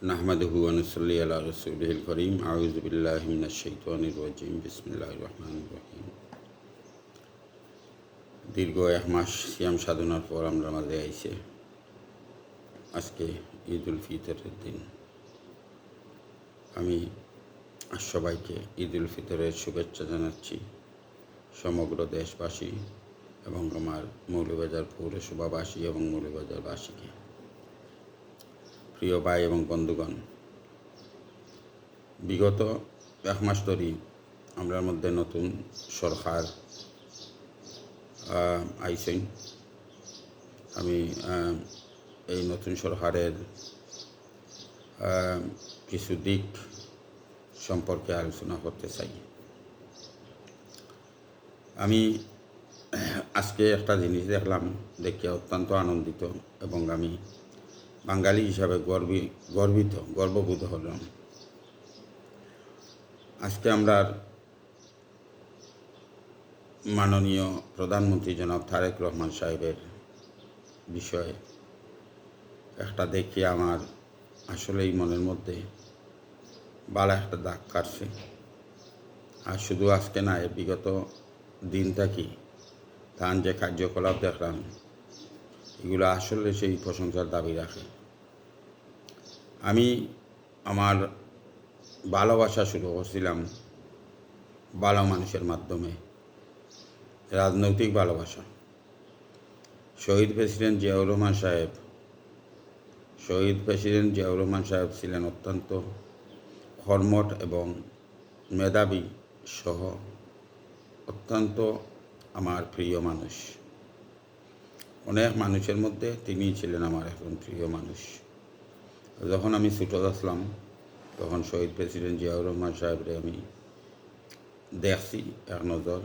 নাহমাদুহু ওয়া নুসাল্লি আলা রাসূলিহিল কারীম। আউযু বিল্লাহি মিনাশ শাইতানির রাজীম। বিসমিল্লাহির রহমানির রহিম। দীর্ঘ এক মাস সিয়াম সাধনার পর আমরা মাঝে আইছে আজকে ঈদ উল ফিতরের দিন। আমি সবাইকে ঈদ উল ফিতরের শুভেচ্ছা জানাচ্ছি, সমগ্র দেশবাসী এবং আমার মৌলভীবাজার পৌরসভাবাসী এবং মৌলভীবাজারবাসীকে। প্রিয় ভাই এবং বন্ধুগণ, বিগত এক মাস ধরেই আমরার মধ্যে নতুন সরকার আইছেন। আমি এই নতুন সরকারের কিছু দিক সম্পর্কে আলোচনা করতে চাই। আমি আজকে একটা জিনিস দেখলাম, দেখে অত্যন্ত আনন্দিত এবং আমি বাঙালি হিসাবে গর্ববোধ হলাম। আজকে আমরা মাননীয় প্রধানমন্ত্রী জনাব তারেক রহমান সাহেবের বিষয়ে একটা দেখে আমার আসলেই মনের মধ্যে ভালো একটা দাগ কাটছে। আর শুধু আজকে না, বিগত দিন থাকি তার যে কার্যকলাপ দেখলাম, এগুলো আসলে সেই প্রশংসার দাবি রাখে। আমি আমার ভালোবাসা শুরু করছিলাম ভালো মানুষের মাধ্যমে, রাজনৈতিক ভালোবাসা। শহীদ প্রেসিডেন্ট জিয়াউর রহমান সাহেব ছিলেন অত্যন্ত কর্মঠ এবং মেধাবী সহ অত্যন্ত আমার প্রিয় মানুষ। অনেক মানুষের মধ্যে তিনিই ছিলেন আমার একজন প্রিয় মানুষ। যখন আমি ছোটো আসলাম তখন শহীদ প্রেসিডেন্ট জিয়াউর রহমান সাহেবরে আমি দেখছি এক নজর।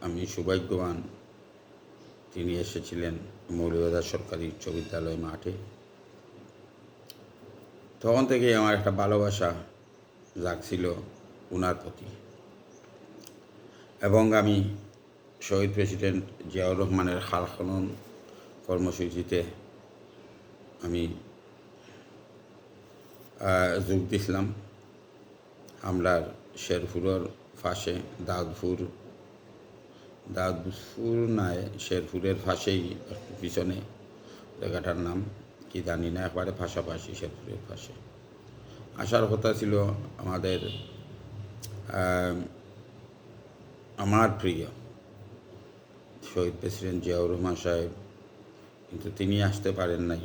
আমি সৌভাগ্যবান, তিনি এসেছিলেন মৌলভীবাজার সরকারি উচ্চ বিদ্যালয় মাঠে। তখন থেকেই আমার একটা ভালোবাসা জাগছিল ওনার প্রতি, এবং আমি শহীদ প্রেসিডেন্ট জিয়াউর রহমানের খাল খনন কর্মসূচিতে আমি যোগ দিছিলাম। আমরার শেরপুরের পাশে দাউদপুর নয়, শেরপুরের পাশেই পিছনে জায়গাটার নাম কি জানি না, একবারে পাশাপাশি শেরপুরের পাশে আসার কথা ছিল আমার প্রিয় শহীদ প্রেসিডেন্ট জিয়াউর রহমান সাহেব, কিন্তু তিনি আসতে পারেন নাই।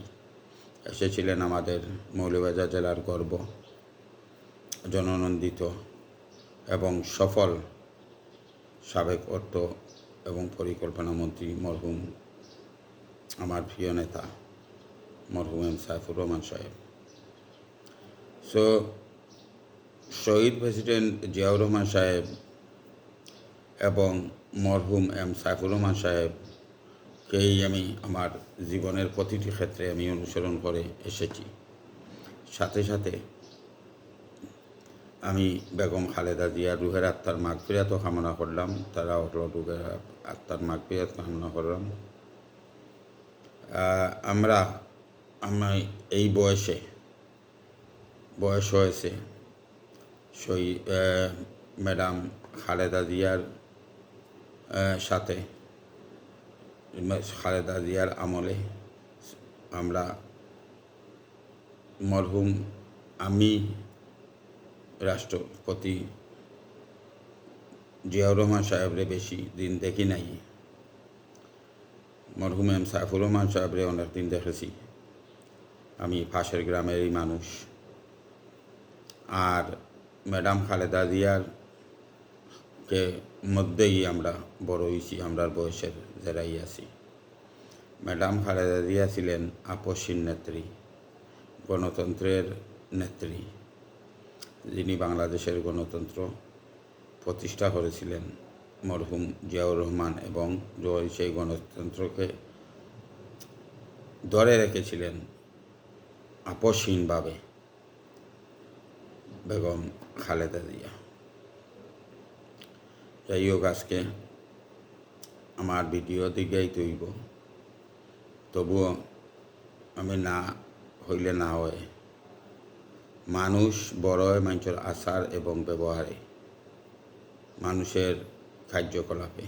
এসেছিলেন আমাদের মৌলভীবাজার জেলার গর্ব, জননন্দিত এবং সফল সাবেক অর্থ এবং পরিকল্পনা মন্ত্রী মরহুম আমার প্রিয় নেতা মরহুম এম সাইফুর রহমান সাহেব। শহীদ প্রেসিডেন্ট জিয়াউর রহমান সাহেব এবং মরহুম এম সাইফুর রহমান সাহেবকেই আমি আমার জীবনের প্রতিটি ক্ষেত্রে আমি অনুসরণ করে এসেছি। সাথে সাথে আমি বেগম খালেদা জিয়ার রুহের আত্মার মাগফিরাতও কামনা করলাম। তারা রুহের আত্মার মাগফিরাত কামনা করলাম। আমি এই বয়স হয়েছে ম্যাডাম খালেদা জিয়ার সাথে, খালেদা জিয়ার আমলে আমরা মরহুম আমি রাষ্ট্রপতি জিয়াউর রহমান সাহেবরে বেশি দিন দেখি নাই। মরহুম এম সাইফুর রহমান সাহেবরে অনেক দিন দেখেছি। আমি পাশের গ্রামেরই মানুষ। আর ম্যাডাম খালেদা জিয়ার মধ্যেই আমরা বড় হয়েছি, আমরার বয়সের যারাই আছি। ম্যাডাম খালেদা জিয়া ছিলেন আপসহীন নেত্রী, গণতন্ত্রের নেত্রী, যিনি বাংলাদেশের গণতন্ত্র প্রতিষ্ঠা করেছিলেন মরহুম জিয়াউর রহমান, এবং সেই গণতন্ত্রকে ধরে রেখেছিলেন আপসহীনভাবে বেগম খালেদা জিয়া। যাই হোক, আজকে আমার ভিডিও দিকেই তৈব, তবুও আমি না হইলে না হয় মানুষ বড় হয় মানুষের আচার এবং ব্যবহারে, মানুষের কার্যকলাপে।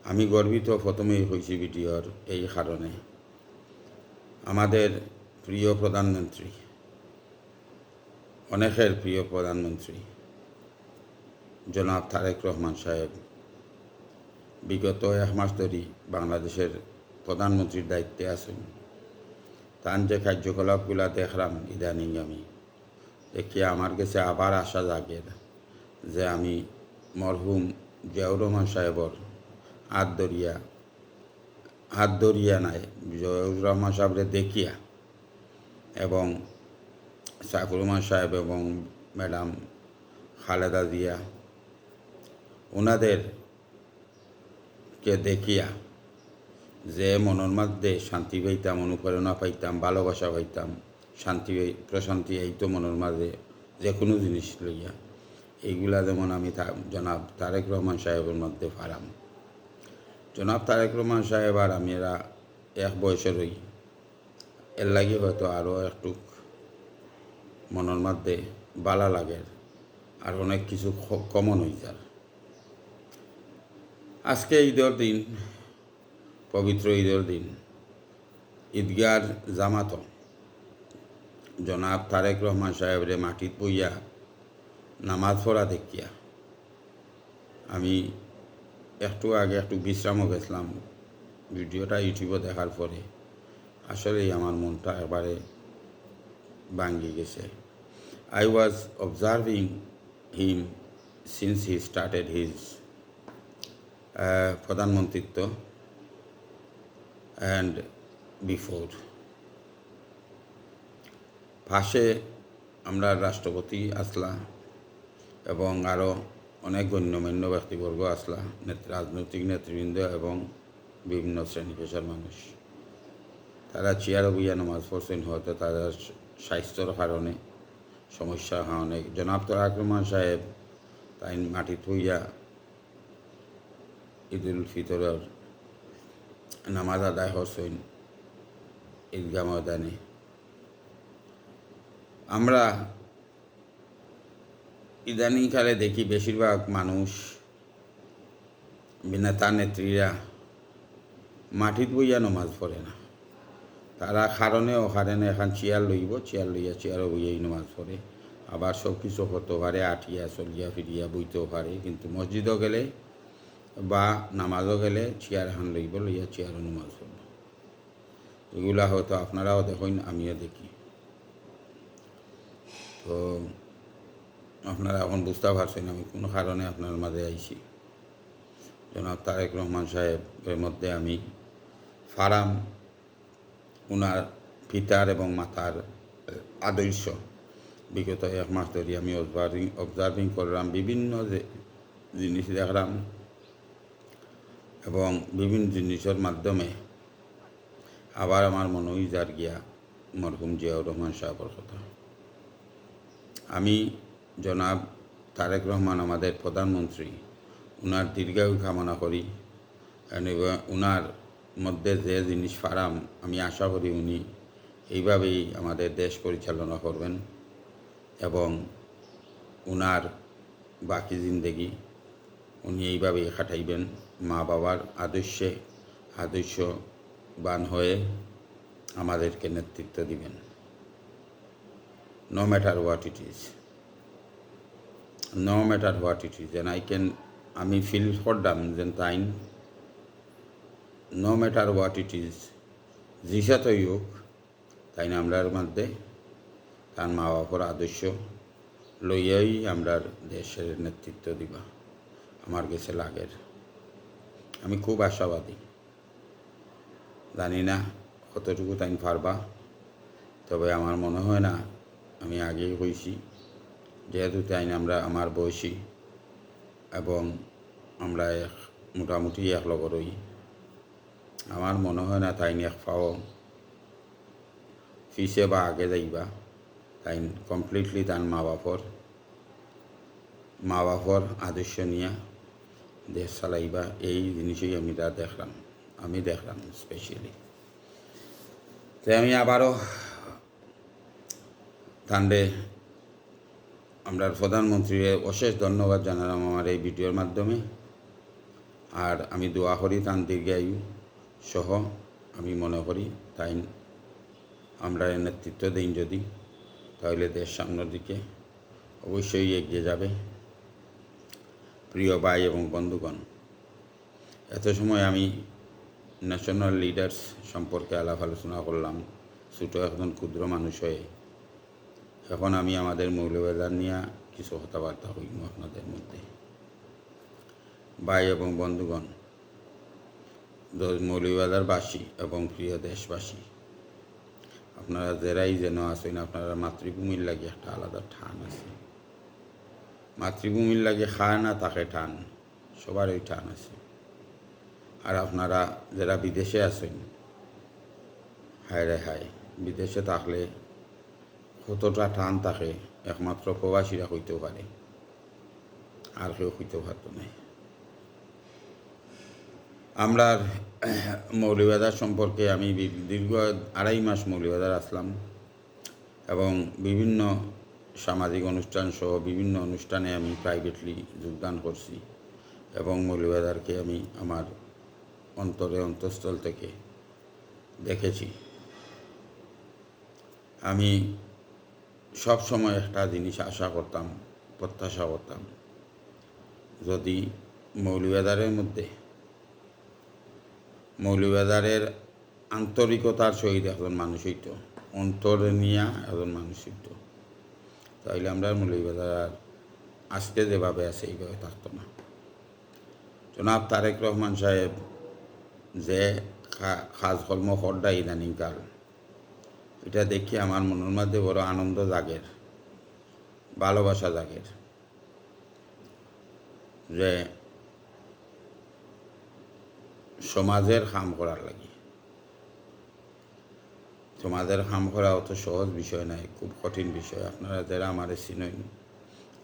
আমি গর্বিত প্রথমেই হয়েছি ভিডিওর এই কারণে, আমাদের প্রিয় প্রধানমন্ত্রী, অনেকের প্রিয় প্রধানমন্ত্রী জনাব তারেক রহমান সাহেব বিগত 1 মাস ধরে বাংলাদেশের প্রধানমন্ত্রীর দায়িত্বে আছেন। তার যে কার্যকলাপগুলো দেখলাম ইদানিং, আমি দেখি আমার কাছে আবার আশা জাগে যে আমি মরহুম জিয়াউর রহমান সাহেবর হাত ধরিয়া নাই, জিয়াউর রহমান সাহেবরে দেখিয়া এবং সাইফুর রহমান সাহেব এবং ম্যাডাম খালেদা জিয়া ওনাদেরকে দেখিয়া যে মনের মধ্যে শান্তি পাইতাম, অনুপ্রেরণা পাইতাম, ভালোবাসা পাইতাম, শান্তি প্রশান্তি এইতো মনের মাঝে যে কোনো জিনিস লইয়া, এইগুলা যেমন আমি জনাব তারেক রহমান সাহেবের মধ্যে পারাম। জনাব তারেক রহমান সাহেব আর আমি এরা এক বয়সেরই, এর লাগে হয়তো আরও একটু মনের মধ্যে বালা লাগে আর অনেক কিছু কমন হয়ে যায়। আজকে ঈদের দিন, পবিত্র ঈদের দিন, ঈদগার জামাত জনাব তারেক রহমান সাহেবরে মাটিত বইয়া নামাজ পড়া দেখিয়া আমি একটু আগে একটু বিশ্রামও গেছিলাম। ভিডিওটা ইউটিউবে দেখার পরে আসলেই আমার মনটা এবারে ভাঙ্গি গেছে। I was observing him since he started his প্রধানমন্ত্রিত্ব and before. পাশে আমরা রাষ্ট্রপতি আসলা এবং আরও অনেক গণ্যমান্য ব্যক্তিবর্গ আসলা, রাজনৈতিক নেতৃবৃন্দ এবং বিভিন্ন শ্রেণী পেশার মানুষ। তারা চেয়ারে বইয়া নামাজ পড়ছেন, হয়তো তাদের স্বাস্থ্যর কারণে, সমস্যার কারণে। জনাব তারেক রহমান সাহেব তাই মাটিত হইয়া ঈদুল ফিতরের নামাজ আদায় করছেন ঈদগাহ ময়দানে। আমরা ইদানিংকালে দেখি বেশিরভাগ মানুষ, নেতা নেত্রীরা মাটিত বইয়া নমাজ পড়ে না। তারা কারণে এখন চেয়ার লইয়া চেয়ারও বইয়াই নমাজ পড়ে। আবার সব কিছু হতে পারে, আটিয়া চলিয়া ফিরিয়া বইতেও পারে, কিন্তু মসজিদও গেলে বা নামাজও গেলে চেয়ার এখন লইয়া চেয়ারও নমাজ পড়ব। এগুলা হয়তো আপনারাও দেখেন, আমিও দেখি। তো আপনারা এখন বুঝতে পারছেন আমি কোনো কারণে আপনার মাঝে আইছি। জনাব তারেক রহমান সাহেবের মধ্যে আমি ফারাম ওনার পিতার এবং মাতার আদর্শ বিগত 1 মাস ধরে আমি অবজার্ভিং করলাম, বিভিন্ন জিনিস দেখলাম এবং বিভিন্ন জিনিসের মাধ্যমে আবার আমার মনে হই যার গিয়া মরহুম জিয়াউর রহমান সাহেবের কথা। আমি জনাব তারেক রহমান আমাদের প্রধানমন্ত্রী, ওনার দীর্ঘায়ু কামনা করি এবং ওনার মধ্যে যে জিনিস পারাম আমি আশা করি উনি এইভাবেই আমাদের দেশ পরিচালনা করবেন এবং ওনার বাকি জিন্দেগি উনি এইভাবেই কাটাইবেন, মা বাবার আদর্শবান হয়ে আমাদেরকে নেতৃত্ব দিবেন, no matter what it is, and আমি ফিল করলাম যে তাই no matter what it is জিসাতই হোক, তাই না আমরার মধ্যে তার মা বাবার আদর্শ লইয়াই আমরা দেশের নেতৃত্ব দিবা আমার কাছে লাগের। আমি খুব আশাবাদী, জানি না কতটুকু তাই পারবা, তবে আমার মনে হয় না, আমি আগেই হয়েছি যেহেতু তাই আমরা আমার বয়সী এবং আমরা মোটামুটি এক লগরই, আমার মনে হয় না তাই এক পাও ফিসে বা আগে যাইবা, তাই কমপ্লিটলি তার মা বাপর আদর্শ নিয়ে দেশ চালাইবা, এই জিনিসই আমি দেখলাম স্পেশালি। তাই আমি আবারও তান্ডে আমরা প্রধানমন্ত্রীর অশেষ ধন্যবাদ জানালাম আমার এই ভিডিওর মাধ্যমে। আর আমি দোয়া করি তান দীর্ঘায়ু সহ আমি মনে করি তাই আমরা নেতৃত্ব দিন যদি, তাহলে দেশ সামনের দিকে অবশ্যই এগিয়ে যাবে। প্রিয় ভাই এবং বন্ধুগণ, এত সময় আমি ন্যাশনাল লিডার্স সম্পর্কে আলাপ আলোচনা করলাম ছোটো একজন ক্ষুদ্র মানুষ হয়ে। এখন আমি আমাদের মৌলবাদার নিয়ে কিছু কথাবার্তা হইব আপনাদের মধ্যে। ভাই এবং বন্ধুগণ, মৌলবাদারবাসী এবং প্রিয় দেশবাসী, আপনারা যারাই যেন আছেন, আপনারা মাতৃভূমির লাগে একটা আলাদা টান আছে। মাতৃভূমির লাগে খায় না তাকে টান, সবার ওই টান আছে। আর আপনারা যারা বিদেশে আছেন, হায় রে হায়, বিদেশে থাকলে কতটা টান থাকে একমাত্র প্রবাসীরা হইতেও পারে, আর কেউ হইতে পারত না। আমরা মৌলবাদার সম্পর্কে আমি দীর্ঘ 2.5 মাস মৌলবাদার আসলাম এবং বিভিন্ন সামাজিক অনুষ্ঠান সহ বিভিন্ন অনুষ্ঠানে আমি প্রাইভেটলি যোগদান করছি এবং মৌলবাদারকে আমি আমার অন্তঃস্থল থেকে দেখেছি। আমি সব সময় একটা জিনিস আশা করতাম, প্রত্যাশা করতাম, যদি মৌলবাদারের মধ্যে মৌলবাদারের আন্তরিকতার সহিত একজন মানুষ হইত, অন্তরে নিয়ে একজন মানুষ হইত, তাইলে আমরা মৌলবাদার আর আজকে যেভাবে আছে এইভাবে থাকতো না। জনাব তারেক রহমান সাহেব যে কাজকর্ম করডা ইদানিংকাল, এটা দেখি আমার মনের মধ্যে বড় আনন্দ জাগের, ভালোবাসা জাগের। যে সমাজের কাম করার লাগে, সমাজের কাম করা অত সহজ বিষয় নাই, খুব কঠিন বিষয়। আপনারা যারা আমার চিনেন,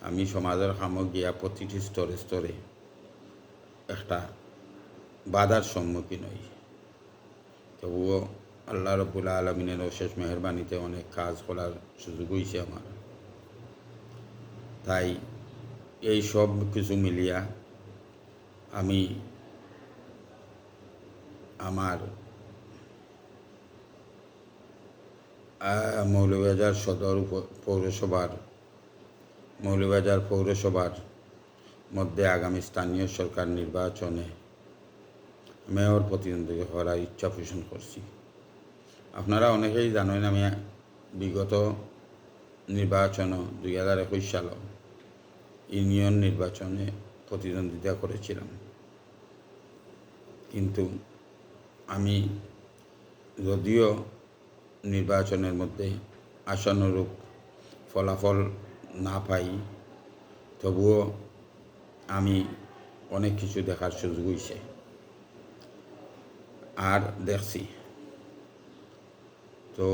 আমি সমাজের কামও গিয়া প্রতিটি স্তরে স্তরে একটা বাধার সম্মুখীন হই। তবুও আল্লাহ রব্বুল আলমিনের অশেষ মেহরবানিতে অনেক কাজ করার সুযোগ হয়েছে আমার। তাই এই সব কিছু মিলিয়া আমি আমার মৌলবাজার সদর পৌরসভার মধ্যে আগামী স্থানীয় সরকার নির্বাচনে মেয়র প্রতিদ্বন্দ্বিতা করার ইচ্ছা পোষণ করছি। আপনারা অনেকেই জানেন আমি বিগত নির্বাচন 2021 সাল ইউনিয়ন নির্বাচনে প্রতিদ্বন্দ্বিতা করেছিলাম, কিন্তু আমি যদিও নির্বাচনের মধ্যে আশানুরূপ ফলাফল না পাই, তবুও আমি অনেক কিছু দেখার সুযোগ হয়েছে আর দেখছি। তো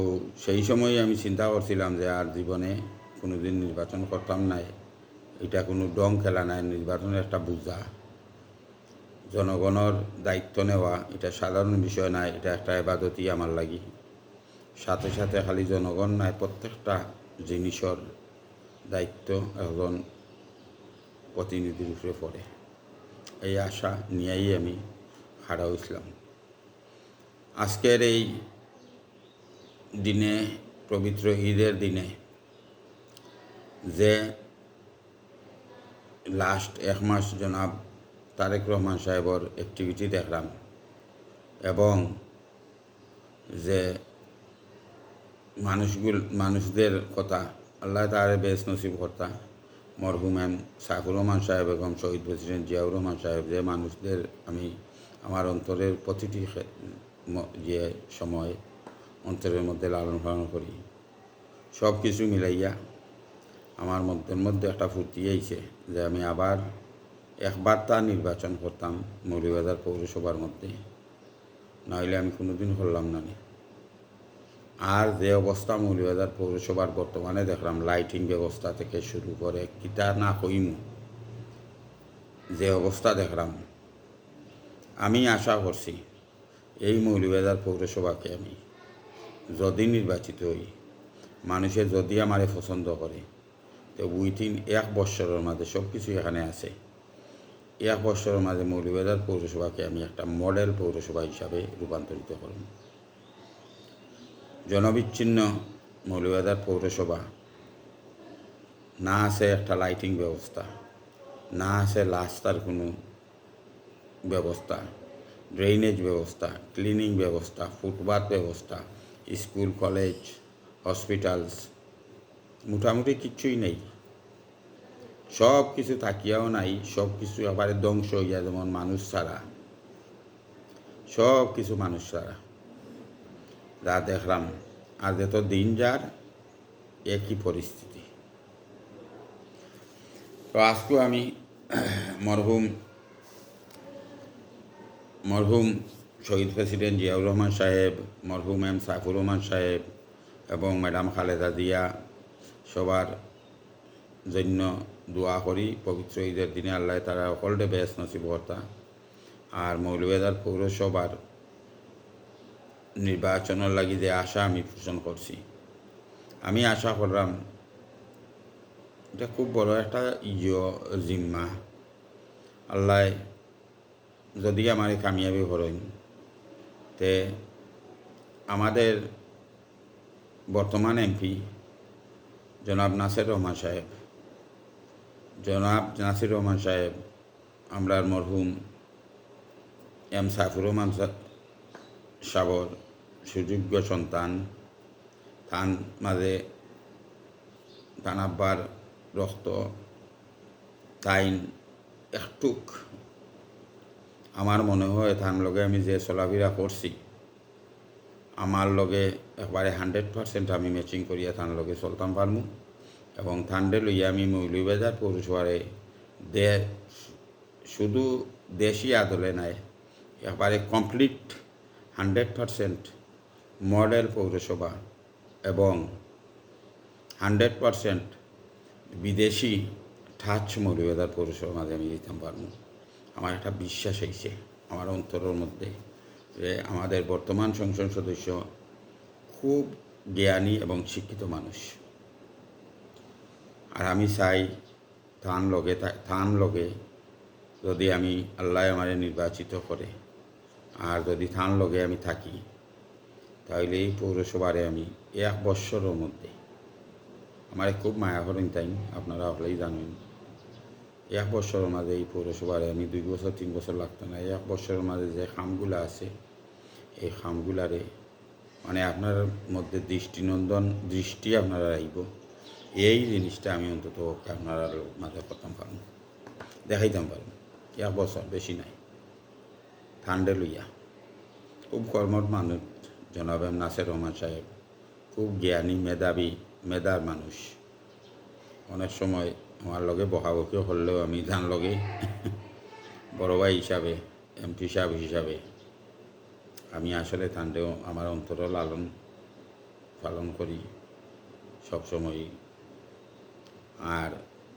সেই সময় আমি চিন্তা করছিলাম যে আর জীবনে কোনোদিন নির্বাচন করতাম না, এটা কোনো ডং খেলা নাই, নির্বাচনের একটা বোঝা, জনগণের দায়িত্ব নেওয়া এটা সাধারণ বিষয় নাই, এটা একটা ইবাদতই আমার লাগি। সাথে সাথে খালি জনগণ নাই, প্রত্যেকটা জিনিসের দায়িত্ব একজন প্রতিনিধির উপরে পড়ে। এই আশা নিয়েই আমি খাড়া হয়েছিলাম। আজকের এই দিনে, পবিত্র ঈদের দিনে, যে লাস্ট 1 মাস জনাব তারেক রহমান সাহেবর অ্যাক্টিভিটি দেখলাম এবং যে মানুষদের কথা আল্লাহ তাআলা বেশ নসিব কর্তা মরহুম এম সাইফুর রহমান সাহেব এবং শহীদ প্রেসিডেন্ট জিয়াউর রহমান সাহেব, যে মানুষদের আমি আমার অন্তরের প্রতিটি যে সময় অন্তরের মধ্যে লালন পালন করি, সব কিছু মিলাইয়া আমার মধ্যে একটা ফুর্তি আইছে যে আমি আবার একবার তা নির্বাচন করতাম মৌলবাজার পৌরসভার মধ্যে, নইলে আমি কোনোদিন করলাম না। আর যে অবস্থা মৌলবাজার পৌরসভার বর্তমানে দেখলাম, লাইটিং ব্যবস্থা থেকে শুরু করে কিতা না কইমু, যে অবস্থা দেখলাম, আমি আশা করছি এই মৌলবাজার পৌরসভাকে আমি যদি নির্বাচিত হই, মানুষে যদি আমারে পছন্দ করে তো উইথিন 1 বৎসরের মাঝে সব কিছু এখানে আছে। 1 বৎসরের মাঝে মৌলভীবাজার পৌরসভাকে আমি একটা মডেল পৌরসভা হিসাবে রূপান্তরিত করব। জনবিচ্ছিন্ন মৌলভীবাজার পৌরসভা, না আছে একটা লাইটিং ব্যবস্থা, না আছে রাস্তার কোনো ব্যবস্থা, ড্রেনেজ ব্যবস্থা, ক্লিনিং ব্যবস্থা, ফুটপাথ ব্যবস্থা, স্কুল কলেজ হসপিটালস মোটামুটি কিচ্ছুই নেই। সব কিছু থাকিয়াও নাই, সব কিছু আবারে ধ্বংস হইয়া, যেমন মানুষ ছাড়া, সব কিছু মানুষ ছাড়া যা দেখলাম। আর যত দিন যার একই পরিস্থিতি। তো আজকেও আমি মরহুম শহীদ প্রেসিডেন্ট জিয়াউর রহমান সাহেব, মরহুম এম সাইফুর রহমান সাহেব এবং ম্যাডাম খালেদা জিয়া সবার জন্য দোয়া করি পবিত্র ঈদের দিনে আল্লাহ তারা সকলকে বেশ নসিব কর্তা। আর মৌলভীবাজার পৌরসভার নির্বাচনের লাগি যে আশা আমি পোষণ করছি, আমি আশা করলাম এটা খুব বড় একটা জিম্মা। আল্লাহ যদি আমার কামিয়াবি করেন তে আমাদের বর্তমান এমপি জনাব নাসির রহমান সাহেব, আমরার মরহুম এম সাইফুর রহমান সাবর সুযোগ্য সন্তান, তান মাঝে তান আব্বার রক্ত, তাইন একটুক আমার মনে হয় তার লগে আমি যে চলাফেরা করছি, আমার লগে একবারে 100% আমি ম্যাচিং করিয়া তার লগে চলতাম পারমু। এবং থানডে লইয়া আমি মৌলভীবাজার পৌরসভারে শুধু দেশি আদলে নাই, একবারে কমপ্লিট 100% মডেল পৌরসভা এবং 100% বিদেশি টাচ মৌলভীবাজার পৌরসভার মাঝে আমি দিতাম পারবো। আমার একটা বিশ্বাস হয়েছে আমার অন্তরের মধ্যে যে আমাদের বর্তমান সংসদ সদস্য খুব জ্ঞানী এবং শিক্ষিত মানুষ। আর আমি চাই থান লগে যদি আমি আল্লাহ আমারে নির্বাচিত করে আর যদি থান লগে আমি থাকি, তাহলে এই পৌরসভারে আমি 1 বৎসরের মধ্যে আমার খুব মায়া করেন, তাই আপনারা হলেই জানেন। 1 বৎসরের মাঝে এই পৌরসভারে আমি 2 বছর 3 বছর লাগতো না। 1 বৎসরের মাঝে যে খামগুলো আছে এই খামগুলারে মানে আপনার মধ্যে দৃষ্টি আপনারা রাখব, এই জিনিসটা আমি অন্তত আপনারা মাঝে করতাম পারব, দেখাইতাম পারব। 1 বছর বেশি নাই। ঠান্ডে লইয়া খুব কর্মঠ মানুষ জনাব এম নাসির রহমান সাহেব, খুব জ্ঞানী মেধার মানুষ। অনেক সময় আমার লগে বকাবকি হলেও আমি তার লগে বড় ভাই হিসাবে, এমপি সাহেব হিসাবে আমি আসলে তানটেও আমার অন্তর লালন পালন করি সবসময়ই। আর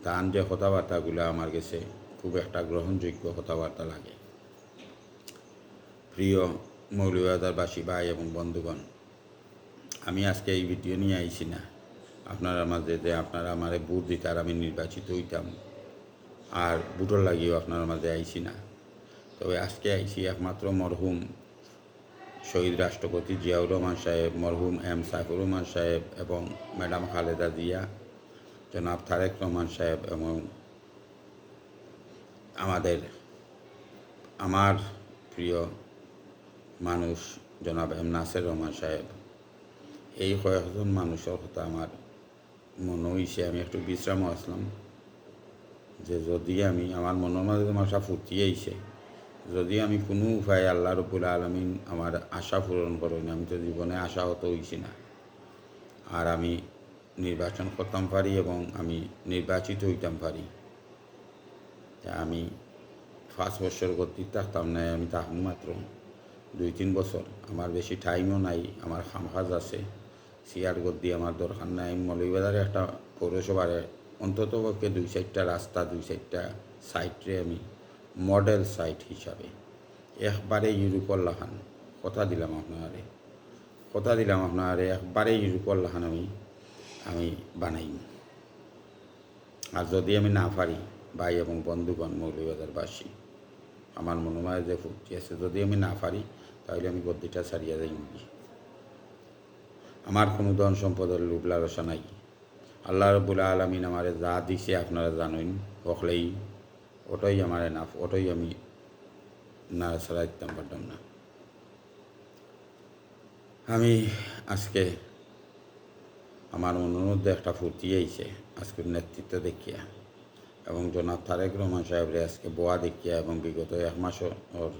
তান যে কথাবার্তাগুলো আমার কাছে খুব একটা গ্রহণযোগ্য কথাবার্তা লাগে। প্রিয় মৌলভীবাজারবাসী ভাই এবং বন্ধুগণ, আমি আজকে এই ভিডিও নিয়ে আইছি না আপনারা মাঝে যে আপনারা আমারে ভোট দিতে আর আমি নির্বাচিত হইতাম, আর ভোটের লাগিয়েও আপনার মাঝে আইছি না। তবে আজকে আইছি একমাত্র মরহুম শহীদ রাষ্ট্রপতি জিয়াউর রহমান সাহেব, মরহুম এম সাইফুর রহমান সাহেব এবং ম্যাডাম খালেদা জিয়া, জনাব তারেক রহমান সাহেব এবং আমার প্রিয় মানুষ জনাব এম নাসির রহমান সাহেব, এই কয়েকজন মানুষের কথা আমার মনে হয়েছে। আমি একটু বিশ্রামও আসলাম যে যদি আমি আমার মনের মাঝে আশা ফুর্তি আইছে, যদি আমি কোনো উপায় আল্লাহ রব্বুল আলামিন আমার আশা পূরণ করেন, আমি তো জীবনে আশাহত হইছি না, আর আমি নির্বাচন করতাম পারি এবং আমি নির্বাচিত হইতাম পারি, আমি 5 বছর গতি থাকতাম না, আমি থাকবো মাত্র 2-3 বছর। আমার বেশি টাইমও নাই, আমার কাজ আছে, সিয়ার গদ্দি আমার দরকার নাই। মৌলভীবাজারে একটা পৌরসভারে অন্তত পক্ষে 2-4টা রাস্তা, 2-4টা সাইটে আমি মডেল সাইট হিসাবে একবারে ইউরোপর লাখান কথা দিলাম আপনারে একবারে ইউরোপর লাখান আমি আমি বানাই। আর যদি আমি না পারি, ভাই এবং বন্ধুগণ মৌলভীবাজারবাসী, আমার মনোময় যে ফুর্তি আছে, যদি আমি না পারি তাহলে আমি গদ্দিটা ছাড়িয়া যাই। আমার কোনো ধন সম্পদের লোভ লালসা নাই। আল্লাহ রব্বুল আলামিন আমারে যা দিছে আপনারা জানেন, হকলেই ওটাই আমার এনাফ, ওটাই আমি না ছাড়া দিতাম পারতাম না। আমি আজকে আমার মনের মধ্যে একটা ফুর্তি আইছে আজকের নেতৃত্ব দেখিয়া, এবং জনাব তারেক রহমান সাহেবরে আজকে বোয়া দেখিয়া এবং বিগত 1 মাস ওর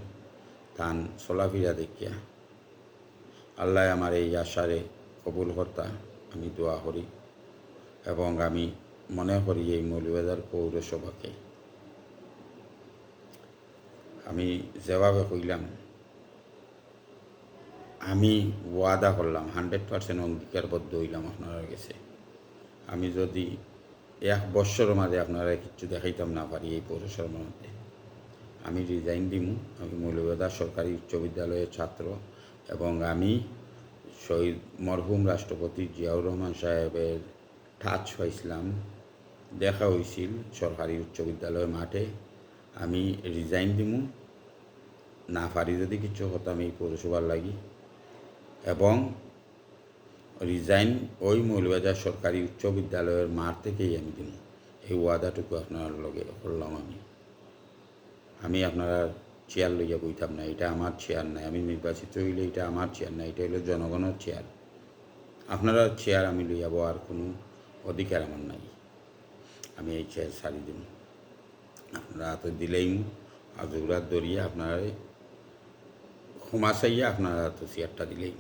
তান চলাফিরা দেখিয়া আল্লাহ আমার এই আশারে কবুল কর্তা আমি দোয়া করি। এবং আমি মনে করি এই মৌলভীবাজার পৌরসভাকে আমি যেভাবে কইলাম, আমি ওয়াদা করলাম 100% অঙ্গীকারবদ্ধ হইলাম আপনারা গেছে। আমি যদি 1 বৎসরের মাঝে আপনারা কিছু দেখাইতাম না পারি এই পৌরসভার মধ্যে, আমি রিজাইন দিমু। আমি মৌলভীবাজার সরকারি উচ্চ বিদ্যালয়ের ছাত্র, এবং আমি শহীদ মরহুম রাষ্ট্রপতি জিয়াউর রহমান সাহেবের টাচ পাইছিলাম, দেখা হয়েছিল সরকারি উচ্চ বিদ্যালয়ের মাঠে। আমি রিজাইন দিমু, না পারি যদি কিছু হতাম এই পৌরসভার লাগি, এবং রিজাইন ওই মৌলভীবাজার সরকারি উচ্চ বিদ্যালয়ের মাঠ থেকেই আমি দিব। এই ওয়াদাটুকু আপনার লগে করলাম। আমি আপনারা চেয়ার লইয়া বইতাম না, এটা আমার চেয়ার নাই। আমি নির্বাচিত হইলে এটা আমার চেয়ার নাই, এটা হলো জনগণের চেয়ার। আপনারা চেয়ার আমি লইয়া বওয়ার কোনো অধিকার আমার নাই। আমি এই চেয়ার ছাড়ি দিব, আপনারা তো দিলেই আর জোরাত দরিয়ে আপনারা ক্ষমা চাইয়া আপনারা তো চেয়ারটা দিলেই।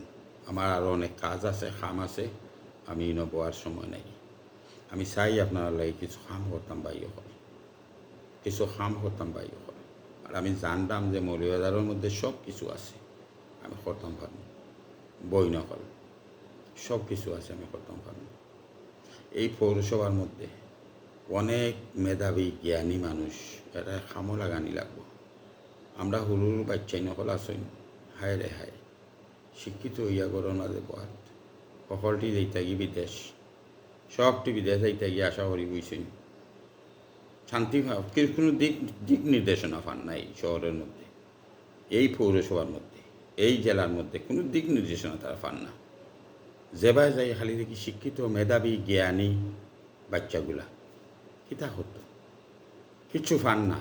আমার আরও অনেক কাজ আছে, খাম আছে, আমি বওয়ার সময় নাই। আমি চাই আপনার লাগে কিছু খাম করতাম বাইরে হয়, কিছু খাম করতাম বাইরে হয়। আর আমি জানতাম যে মৌলভীবাজারের মধ্যে সব কিছু আছে, আমি করতাম পারি। বই নকল সব কিছু আছে, আমি করতাম পারি। এই পৌরসভার মধ্যে অনেক মেধাবী জ্ঞানী মানুষ, এটা খামো লাগানি লাগবো। আমরা হুরুর বাচ্চাই নকল আসইন, হায় রে হায়, শিক্ষিত হইয়া গরম মাঝে পথ সকলটি যাইতা গিয়ে বিদেশ, সবটি বিদেশ যাইতা গিয়ে আশা করি বুঝছেন। শান্তি কোনো দিক নির্দেশনা পান নাই শহরের মধ্যে, এই পৌরসভার মধ্যে, এই জেলার মধ্যে কোনো দিক নির্দেশনা তারা পান না। যেভাবে যাই খালি দেখি শিক্ষিত মেধাবী জ্ঞানী বাচ্চাগুলা কিতা হতো, কিচ্ছু পান না,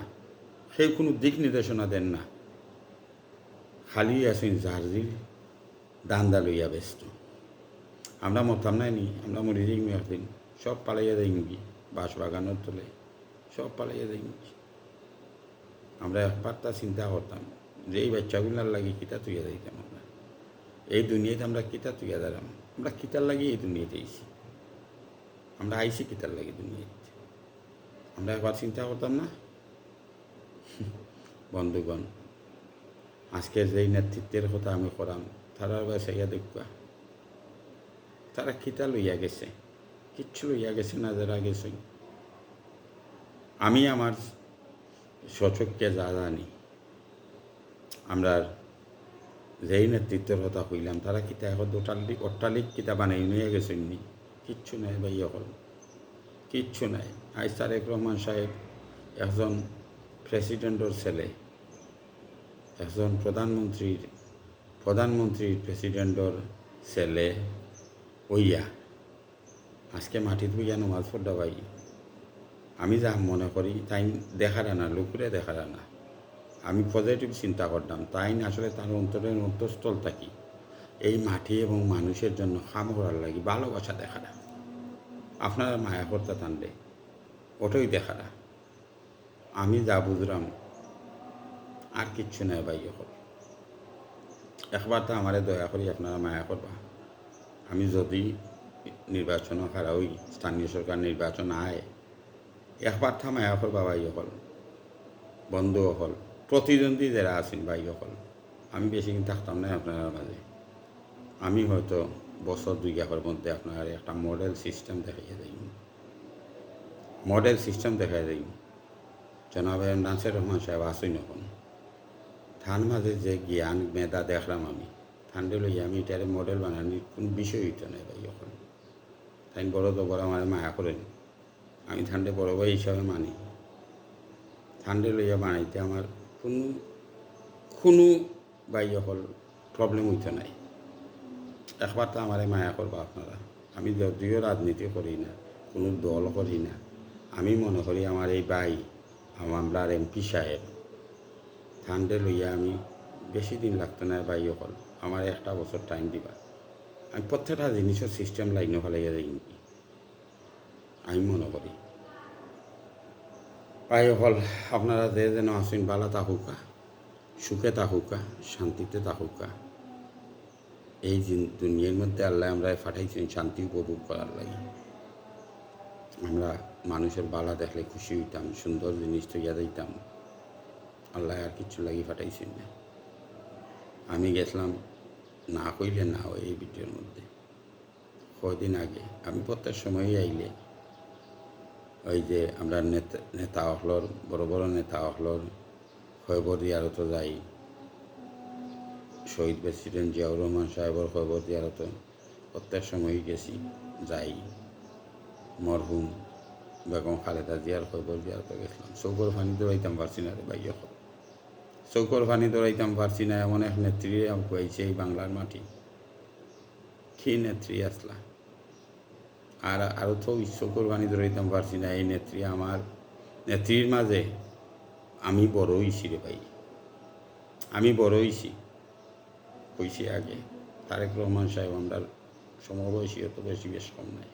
সেই কোনো দিক নির্দেশনা দেন না, খালি আছেন জার্জির দান্দা লইয়া ব্যস্ত। আমরা মরতাম নাই নি, আমরা মরি যাই একদিন, সব পালাইয়া যাই মুগি, বাঁশ বাগানোর তলে সব পালাইয়া যাই মুগি। আমরা একবার তা চিন্তা করতাম যে এই বাচ্চাগুলার লাগে কিতা তুইয়া যাইতাম, আমরা এই দুনিয়াতে আমরা কিতা তুইয়া দাঁড়াম, আমরা কিতার লাগে এই দুনিয়াতে আইছি, আমরা আইছি কিতার লাগে দুনিয়াতে, আমরা একবার চিন্তা করতাম না। বন্ধুগণ, আজকের যেই নেতৃত্বের কথা আমি করাম, তারা বাসাইয়া দেখবা তারা কিতা লইয়া গেছে, কিচ্ছু লইয়া গেছে না, যারা গেছে। আমি আমার সচক্ষে যা জানি, আমরা যেই নেতৃত্বের কথা কইলাম, তারা কিতা এখন অট্টালিক কিতা বানাই নিয়ে গেছেন নি, কিচ্ছু নাই ভাই, এখন কিচ্ছু নাই। আজ তারেক রহমান সাহেব একজন প্রেসিডেন্টর ছেলে, একজন প্রধানমন্ত্রীর প্রেসিডেন্টর ছেলে হইয়া আজকে মাটিত বইয়া নমাজ পড়া ভাই। আমি যা মনে করি তাই দেখার না, লোকুরে দেখার না, আমি পজিটিভ চিন্তা করতাম। তাই আসলে তার অন্তরের অন্তঃস্থল থাকি এই মাটি এবং মানুষের জন্য কাম করার লাগি ভালোবাসা দেখারা, আপনারা মায়া করতে টানলে ওটাই দেখারা। আমি যা বুঝলাম আর কিচ্ছু নাই ভাই। এখন একবার তো আমারে দয়া করি আপনারা মায়া করবা। আমি যদি নির্বাচন হারা হই, স্থানীয় সরকার নির্বাচন আয়, একবার থা মায়া করবা ভাই। হল বন্ধু হল প্রতিদ্বন্দ্বী যারা আছেন ভাই হল, আমি বেশি দিন থাকতাম না আপনার মাঝে। আমি হয়তো বছর 2 মধ্যে আপনার একটা মডেল সিস্টেম দেখাইয়া দিই, জনাব নাসির রহমান সাহেব আসুন। এখন থান মাঝে যে জ্ঞান মেধা দেখলাম আমি, ঠান্ডে লইয়া আমি এটারে মডেল বানানোর কোনো বিষয় হইতো না ভাই। এখন তাই বড় জবর আমার মায়া করেন, আমি ঠান্ডে বড় ভাই হিসাবে মানি। ঠান্ডে লইয়া বানাইতে আমার কোনো বাই হল প্রবলেম হইতে নাই। একবার তো আমার মায়া করবা আপনারা। আমি যদিও রাজনীতি করি না, কোনো দল করি না, আমি মনে করি আমার এই ভাই আমার এমপি সাহেব ঠান্ডে লইয়া আমি বেশি দিন লাগতো না। ভাই হল আমার 1টা বছর টাইম দিবা, আমি প্রত্যেকটা জিনিসের সিস্টেম লাইনে ফেলাইয়া যাই কি আমি মনে করি। ভাই হল আপনারা যে যেন আসেন বালা থাকুকা, সুখে থাকুকা, শান্তিতে থাকুকা। এই দুনিয়ার মধ্যে আল্লাহ আমরা পাঠাইছেন শান্তি উপভোগ করার লাগে। আমরা মানুষের বালা দেখলে খুশি হইতাম, সুন্দর জিনিস তৈয়া দিতাম, আল্লাহ আর কিছু লাগি পাঠাইছেন না। আমি গেছিলাম না কইলে না হয় এই ভিডিওর মধ্যে কয়দিন আগে। আমি প্রত্যেক সময়ই আইলে ওই যে আমরা নেতা হলর বড় বড় নেতা হলর খবর দিয়ারত যাই, শহীদ প্রেসিডেন্ট জিয়াউর রহমান সাহেবের খবর দিয়ারত প্রত্যেক সময়ই গেছি যাই। মরহুম বেগম খালেদা জিয়ার খবর দিয়ারত গেছিলাম। চৌকর ফানি দৌড়াইতাম পারছি না রে ভাই, চৌকর ফানি দৌড়াইতাম পারছি না। এমন এক নেত্রী খুয়াইছে এই বাংলার মাটি। কি নেত্রী আসলা, আর আরও তো চৌকর ফানি দৌড়াইতাম পারছি না। এই নেত্রী আমার নেত্রীর মাঝে আমি বড় হইছি রে ভাই, আমি বড় হইছি। হইছি আগে তারেক রহমান সাহেব আমরা সমবয়সী, অত বেশি বেশ কম নাই।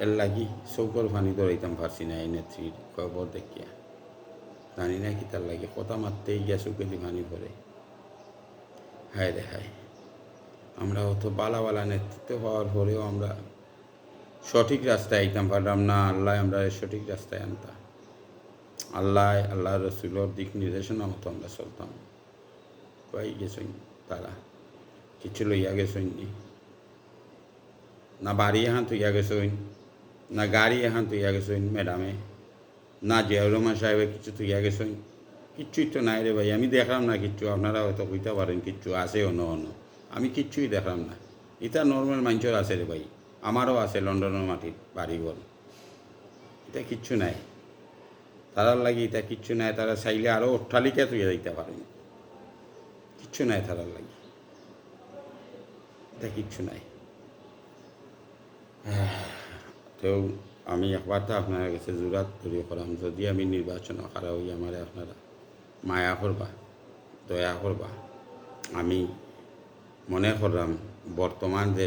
এর লাগি চৌকর ফানি দৌড়াইতাম পারছি না এই নেত্রীর খবর দেখিয়া। জানি না কি তার লাগে কথা মারতেই গিয়া চৌকে দি ফানি পড়ে। হায় রে হায়, আমরা অত বালা বালা নেতৃত্ব হওয়ার পরেও আমরা সঠিক রাস্তায় আইতাম পারলাম না। আল্লাহ আমরা সঠিক রাস্তায় আনতাম, আল্লাহ রসুলোর দিক নির্দেশনা মতো আমরা চলতাম। কই গেছইন তারা, কিছু লইয়া গেছইন নি, না বাড়ি এখান তুইয়া গেছইন, না গাড়ি এখান তুইয়া গেছইন ম্যাডামে, না জিয়াউর রহমান সাহেবে কিছু তুইয়া গেছইন, কিচ্ছুই তো নাই রে ভাই। আমি দেখলাম না কিচ্ছু, আপনারা হয়তো কইতে পারেন কিচ্ছু আছে অন্য অন্য, আমি কিচ্ছুই দেখলাম না। এটা নর্মাল মানুষের আছে রে ভাই, আমারও আছে লন্ডনের মাটির বাড়িঘর, এটা কিচ্ছু নাই তারার লাগি, এটা কিচ্ছু নাই। তারা চাইলে আরও অট্টালিকা তুইয়া দিতে পারেন, কিচ্ছু নাই তারার লাগি, এটা কিচ্ছু নাই। তো আমি একবার তো আপনার কাছে জোরাত ধরিয়ে করাম, যদি আমি নির্বাচন করা হই আমার আপনারা মায়া করবা, দয়া করবা। আমি মনে করলাম বর্তমান যে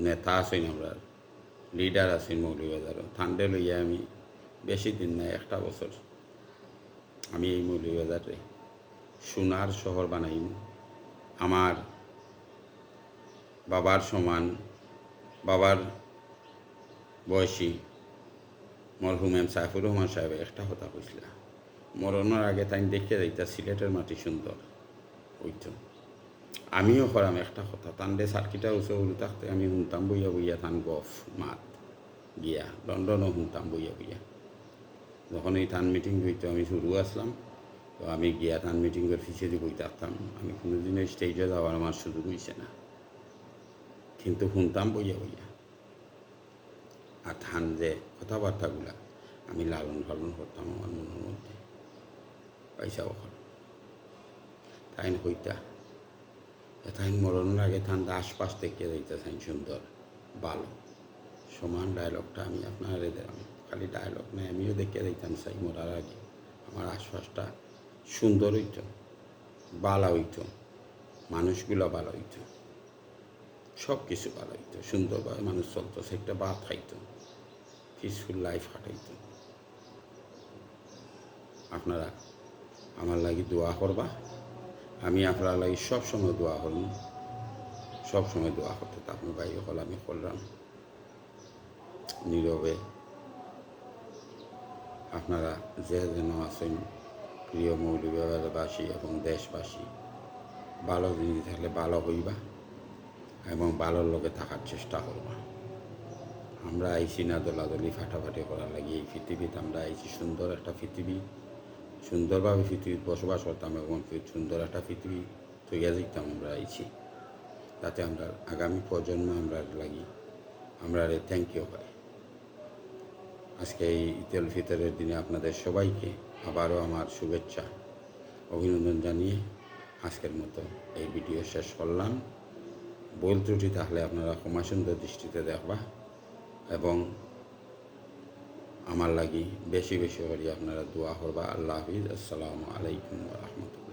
নেতা আছেন আমরা লিডার আছেন মৌলভীবাজারও, ঠান্ডে লইয়া আমি বেশি দিন নাই 1টা বছর আমি এই মৌলভীবাজারে সোনার শহর বানাইম। আমার বাবার সমান, বাবার বয়সী মরহুম সাইফুর রহমান সাহেব একটা কথা কইছিল, মরণের আগে তাই দেখে যাইতা সিলেটের মাটি সুন্দর হইতো। আমিও করাম একটা কথা, তান্ডে সার্কিটা উঁচু থাকতে আমি শুনতাম বইয়া বইয়া থান গফ মাত গিয়া, লন্ডনও শুনতাম বইয়া বইয়া। যখন এই থান মিটিং হইতো আমি শুরু আসলাম, তো আমি গিয়া থান মিটিংয়ের পিছিয়ে বই থাকতাম। আমি কোনোদিনও স্টেজে যাওয়ার আমার সুযোগ হয়েছে না, কিন্তু শুনতাম বইয়া বইয়া। আর ধান যে কথাবার্তাগুলা আমি লালন পালন করতাম আমার মনের মধ্যে, পয়সা ওখান তাই কইতা তাই মরণের আগে ঠান্ডা আশপাশ থেকে যাইতে চাই সুন্দর ভালো সমান। ডায়লগটা আমি আপনারা দিলাম, খালি ডায়লগ নাই, আমিও দেখে দিতাম চাই মরার আগে আমার আশপাশটা সুন্দর হইত, ভালো হইত, মানুষগুলো ভালো হইত, সব কিছু ভালো হইতো, সুন্দরভাবে মানুষ চলতো, সেটা ভাত খাইতো, পিসফুল লাইফ কাটাইতো। আপনারা আমার লাগি দোয়া করবা, আমি আপনার লাগি সবসময় দোয়া করব, সবসময় দোয়া করতে থাকুন। ভাই হল আমি করলাম নীরবে। আপনারা যে যেন আছেন প্রিয় মৌলভীবাজারবাসী এবং দেশবাসী, ভালো জিনিস থাকলে ভালো হইবা এবং ভালোর লোকে থাকার চেষ্টা করবা। আমরা আইছি না দলাদলি ফাটাফাটি করার লাগে। এই পৃথিবীতে আমরা আইছি সুন্দর একটা পৃথিবী, সুন্দরভাবে পৃথিবীতে বসবাস করতাম এবং সুন্দর একটা পৃথিবী তৈরি দিতাম। আমরা আইছি যাতে আমরা আগামী প্রজন্ম আমরা লাগি আমরা থ্যাংক ইউ হয়। আজকে এই ঈদুল ফিতরের দিনে আপনাদের সবাইকে আবারও আমার শুভেচ্ছা অভিনন্দন জানিয়ে আজকের মতো এই ভিডিও শেষ করলাম। ভুল ত্রুটি তাহলে আপনারা ক্ষমাসুন্দর দৃষ্টিতে দেখবা এবং আমার লাগি বেশি বেশি করে আপনারা দোয়া করবা। আল্লাহ হাফিজ। আসসালামু আলাইকুম ওয়া রাহমাতুল্লাহ।